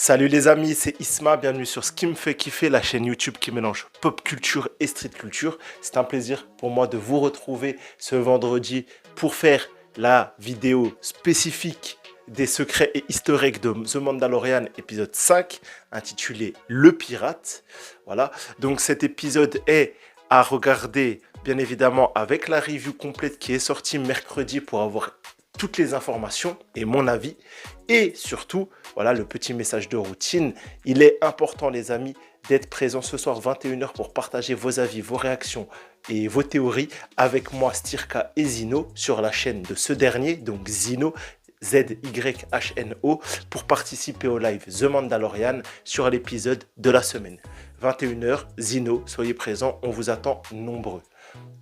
Salut les amis, c'est Isma, bienvenue sur Ce qui me fait kiffer, la chaîne YouTube qui mélange pop culture et street culture. C'est un plaisir pour moi de vous retrouver ce vendredi pour faire la vidéo spécifique des secrets et easter eggs de The Mandalorian épisode 5 intitulé Le Pirate. Voilà, donc cet épisode est à regarder bien évidemment avec la review complète qui est sortie mercredi pour avoir toutes les informations et mon avis. Et surtout, voilà le petit message de routine. Il est important les amis d'être présent ce soir 21h pour partager vos avis, vos réactions et vos théories avec moi, Stirka et Zino sur la chaîne de ce dernier, donc Zino, ZYHNO, pour participer au live The Mandalorian sur l'épisode de la semaine. 21h, Zino, soyez présents, on vous attend nombreux.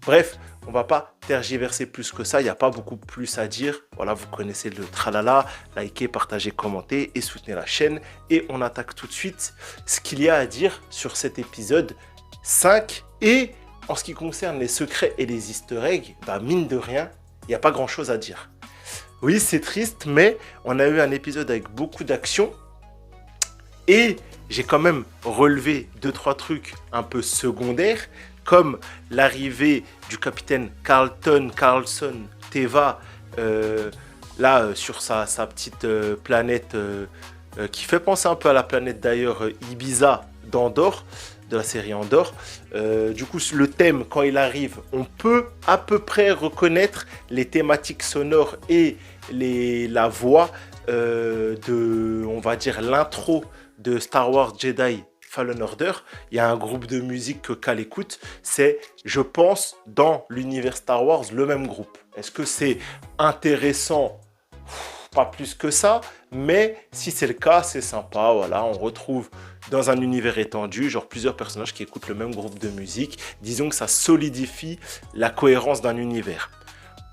Bref, on va pas tergiverser plus que ça, il n'y a pas beaucoup plus à dire. Voilà, vous connaissez le tralala, likez, partagez, commentez et soutenez la chaîne. Et on attaque tout de suite ce qu'il y a à dire sur cet épisode 5. Et en ce qui concerne les secrets et les easter eggs, bah mine de rien, il n'y a pas grand chose à dire. Oui, c'est triste, mais on a eu un épisode avec beaucoup d'action. Et j'ai quand même relevé 2-3 trucs un peu secondaires, comme l'arrivée du capitaine Carlson Teva, sur sa petite planète qui fait penser un peu à la planète d'ailleurs Ibiza d'Andorre, de la série Andorre. Du coup, le thème, quand il arrive, on peut à peu près reconnaître les thématiques sonores et la voix on va dire, l'intro de Star Wars Jedi Fallen Order. Il y a un groupe de musique que Cal écoute. C'est, je pense, dans l'univers Star Wars, le même groupe. Est-ce que c'est intéressant? Pas plus que ça, mais si c'est le cas, c'est sympa. Voilà, on retrouve dans un univers étendu, genre plusieurs personnages qui écoutent le même groupe de musique. Disons que ça solidifie la cohérence d'un univers.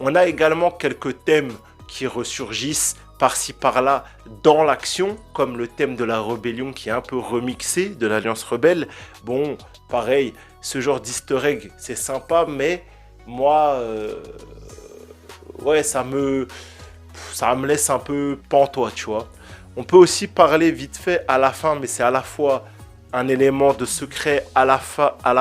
On a également quelques thèmes qui ressurgissent par-ci par-là dans l'action, comme le thème de la rébellion qui est un peu remixé de l'Alliance Rebelle. Bon, pareil, ce genre d'easter egg, c'est sympa, mais moi, ouais, ça me laisse un peu pantois, tu vois. On peut aussi parler vite fait à la fin, mais c'est à la fois un élément de secret, à la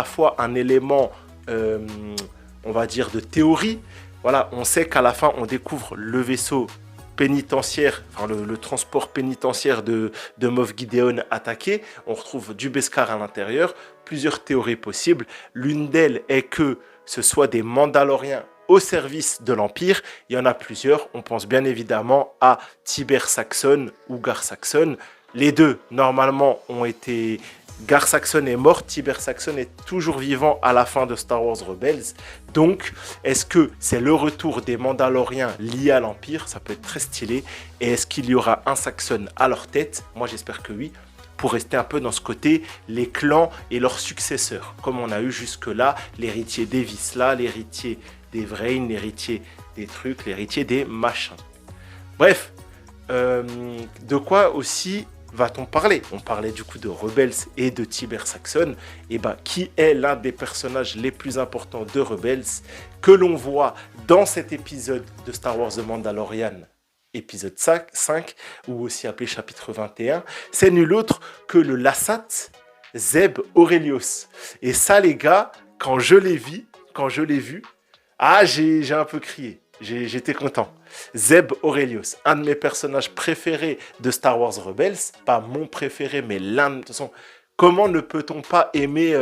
fois un élément, on va dire, de théorie. Voilà, on sait qu'à la fin, on découvre le vaisseau pénitentiaire, enfin le transport pénitentiaire de Moff Gideon attaqué. On retrouve du Beskar à l'intérieur, plusieurs théories possibles. L'une d'elles est que ce soit des Mandaloriens au service de l'Empire. Il y en a plusieurs. On pense bien évidemment à Tiber Saxon ou Gar Saxon. Les deux, normalement, ont été... Gar Saxon est mort, Tiber Saxon est toujours vivant à la fin de Star Wars Rebels. Donc, est-ce que c'est le retour des Mandaloriens liés à l'Empire? Ça peut être très stylé. Et est-ce qu'il y aura un Saxon à leur tête? Moi, j'espère que oui. Pour rester un peu dans ce côté, les clans et leurs successeurs. Comme on a eu jusque-là l'héritier des Vizsla, l'héritier des Vrain, l'héritier des trucs, l'héritier des machins. Bref, de quoi aussi va-t-on parler? On parlait du coup de Rebels et de Tiber Saxon. Et bah, qui est l'un des personnages les plus importants de Rebels que l'on voit dans cet épisode de Star Wars The Mandalorian, épisode 5, ou aussi appelé chapitre 21, c'est nul autre que le Lasat Zeb Orrelios. Et ça, les gars, quand je l'ai vu, j'ai un peu crié. J'étais content. Zeb Orrelios, un de mes personnages préférés de Star Wars Rebels. Pas mon préféré, mais l'un de... toute façon, comment ne peut-on pas aimer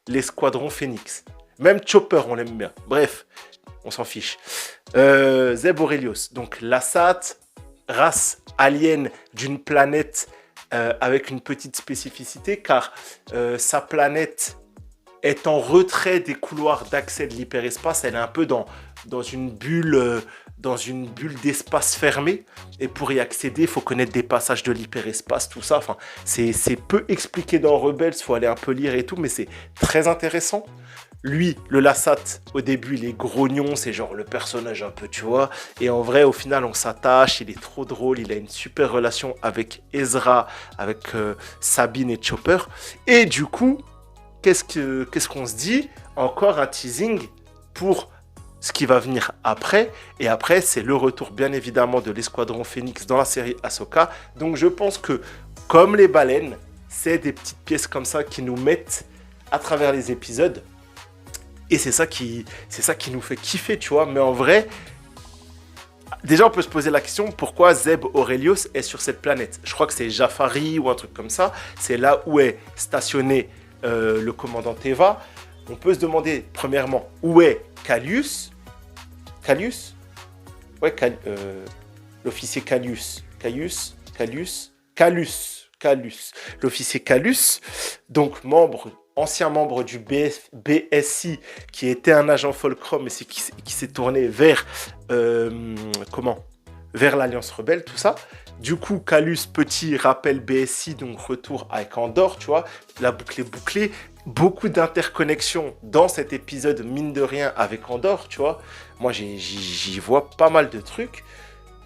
l'escadron Phoenix? Même Chopper, on l'aime bien. Bref, on s'en fiche. Zeb Orrelios, donc Lasat, race alien d'une planète avec une petite spécificité, car sa planète est en retrait des couloirs d'accès de l'hyperespace. Elle est un peu dans une bulle d'espace fermé, et pour y accéder, il faut connaître des passages de l'hyperespace, tout ça. Enfin, c'est peu expliqué dans Rebels, il faut aller un peu lire et tout, mais c'est très intéressant. Lui, le Lasat, au début, il est grognon, c'est genre le personnage un peu, tu vois. Et en vrai, au final, on s'attache, il est trop drôle, il a une super relation avec Ezra, avec Sabine et Chopper. Et du coup, qu'est-ce qu'on se dit? Encore un teasing pour ce qui va venir après. Et après, c'est le retour, bien évidemment, de l'escadron Phoenix dans la série Ahsoka. Donc, je pense que comme les baleines, c'est des petites pièces comme ça qui nous mettent à travers les épisodes. Et c'est ça qui nous fait kiffer, tu vois. Mais en vrai, déjà, on peut se poser la question, pourquoi Zeb Aurelius est sur cette planète? Je crois que c'est Jafari ou un truc comme ça. C'est là où est stationné le commandant Teva. On peut se demander, premièrement, où est Callius? Callius? Ouais, l'officier Callius. Callius. L'officier Callius, donc ancien membre du BSI, qui était un agent Fulcrum, mais qui s'est tourné vers vers l'Alliance Rebelle, tout ça. Du coup, Callius, petit rappel BSI, donc retour avec Andorre, tu vois, la boucle est bouclée. Beaucoup d'interconnexions dans cet épisode, mine de rien, avec Andorre, tu vois. Moi, j'y vois pas mal de trucs.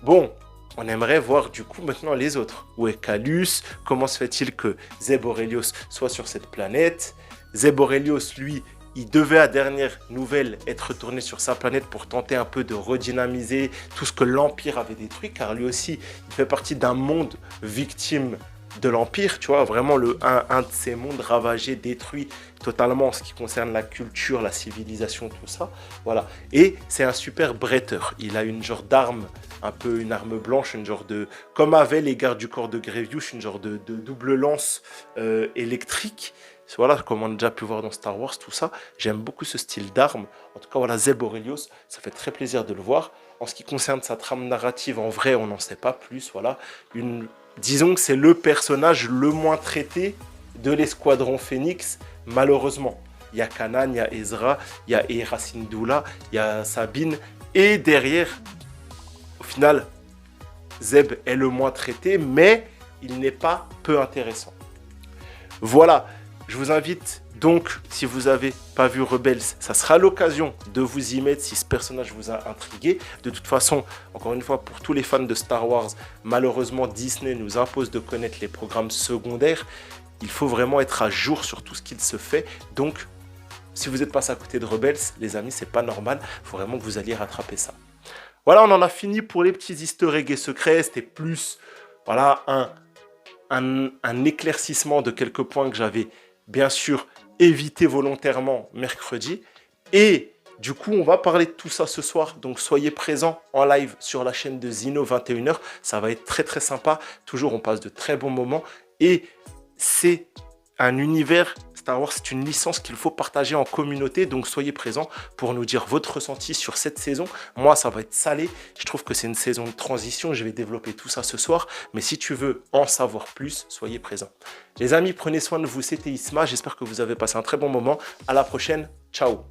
Bon, on aimerait voir du coup maintenant les autres. Où est Callius? Comment se fait-il que Zeb Aurelius soit sur cette planète? Zeb Aurelius, lui, il devait à dernière nouvelle être retourné sur sa planète pour tenter un peu de redynamiser tout ce que l'Empire avait détruit, car lui aussi, il fait partie d'un monde victime de l'Empire, tu vois, vraiment un de ces mondes ravagés, détruits totalement en ce qui concerne la culture, la civilisation, tout ça, voilà. Et c'est un super bretteur, il a une genre d'arme, un peu une arme blanche, une genre de, comme avaient les gardes du corps de Grievous, une genre de double lance électrique, voilà, comme on a déjà pu voir dans Star Wars, tout ça. J'aime beaucoup ce style d'arme. En tout cas, voilà, Zeb Aurelius, ça fait très plaisir de le voir. En ce qui concerne sa trame narrative, en vrai, on n'en sait pas plus, voilà. Disons que c'est le personnage le moins traité de l'escadron Phoenix, malheureusement. Il y a Kanan, il y a Ezra, il y a Hera Syndulla, il y a Sabine. Et derrière, au final, Zeb est le moins traité, mais il n'est pas peu intéressant. Voilà, je vous invite donc, si vous n'avez pas vu Rebels, ça sera l'occasion de vous y mettre si ce personnage vous a intrigué. De toute façon, encore une fois, pour tous les fans de Star Wars, malheureusement, Disney nous impose de connaître les programmes secondaires. Il faut vraiment être à jour sur tout ce qu'il se fait. Donc, si vous êtes passé à côté de Rebels, les amis, c'est pas normal. Il faut vraiment que vous alliez rattraper ça. Voilà, on en a fini pour les petits easter eggs et secrets. C'était plus, voilà, un éclaircissement de quelques points que j'avais, bien sûr, évité volontairement mercredi. Et du coup, on va parler de tout ça ce soir. Donc, soyez présents en live sur la chaîne de Zino, 21h. Ça va être très, très sympa. Toujours, on passe de très bons moments. Et c'est un univers, Star Wars, c'est une licence qu'il faut partager en communauté. Donc, soyez présents pour nous dire votre ressenti sur cette saison. Moi, ça va être salé. Je trouve que c'est une saison de transition. Je vais développer tout ça ce soir. Mais si tu veux en savoir plus, soyez présents. Les amis, prenez soin de vous. C'était Isma. J'espère que vous avez passé un très bon moment. À la prochaine. Ciao.